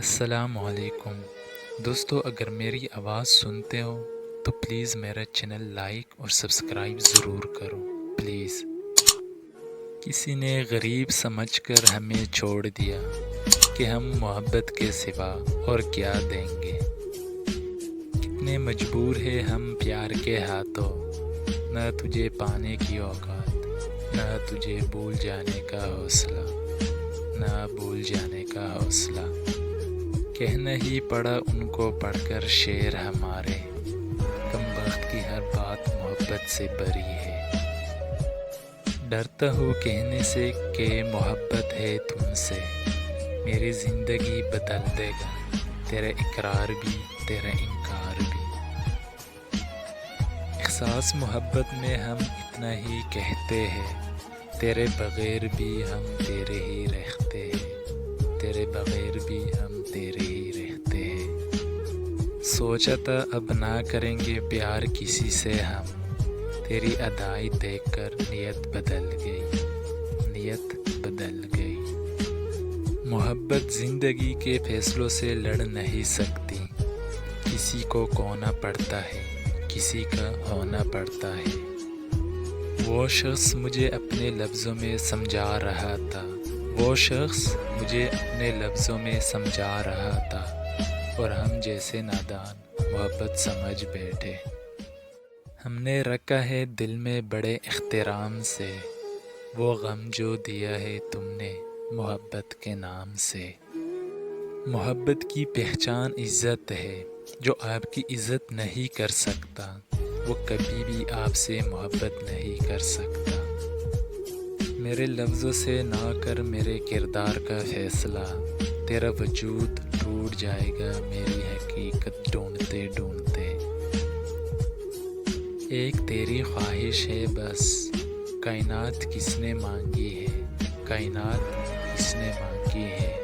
السلام علیکم دوستو، اگر میری آواز سنتے ہو تو پلیز میرا چینل لائک اور سبسکرائب ضرور کرو پلیز۔ کسی نے غریب سمجھ کر ہمیں چھوڑ دیا کہ ہم محبت کے سوا اور کیا دیں گے۔ کتنے مجبور ہیں ہم پیار کے ہاتھوں، نہ تجھے پانے کی اوقات، نہ تجھے بھول جانے کا حوصلہ، نہ بھول جانے کا حوصلہ۔ کہنا ہی پڑا ان کو پڑھ کر شعر ہمارے، کم بخت کی ہر بات محبت سے بری ہے۔ ڈرتا ہوں کہنے سے کہ محبت ہے تم سے، میری زندگی بدل دے گا تیرا اقرار بھی تیرا انکار بھی۔ احساس محبت میں ہم اتنا ہی کہتے ہیں، تیرے بغیر بھی ہم تیرے ہی رہتے ہیں، تیرے بغیر بھی ہم تیرے ہی رہتے ہیں۔ سوچا تھا اب نہ کریں گے پیار کسی سے ہم، تیری ادائی دیکھ کر نیت بدل گئی، نیت بدل گئی۔ محبت زندگی کے فیصلوں سے لڑ نہیں سکتی، کسی کو کھونا پڑتا ہے، کسی کا ہونا پڑتا ہے۔ وہ شخص مجھے اپنے لفظوں میں سمجھا رہا تھا، وہ شخص مجھے اپنے لفظوں میں سمجھا رہا تھا، اور ہم جیسے نادان محبت سمجھ بیٹھے۔ ہم نے رکھا ہے دل میں بڑے احترام سے، وہ غم جو دیا ہے تم نے محبت کے نام سے۔ محبت کی پہچان عزت ہے، جو آپ کی عزت نہیں کر سکتا وہ کبھی بھی آپ سے محبت نہیں کر سکتا۔ میرے لفظوں سے نہ کر میرے کردار کا فیصلہ، تیرا وجود ٹوٹ جائے گا میری حقیقت ڈھونڈتے ڈھونڈتے۔ ایک تیری خواہش ہے بس، کائنات کس نے مانگی ہے، کائنات کس نے مانگی ہے۔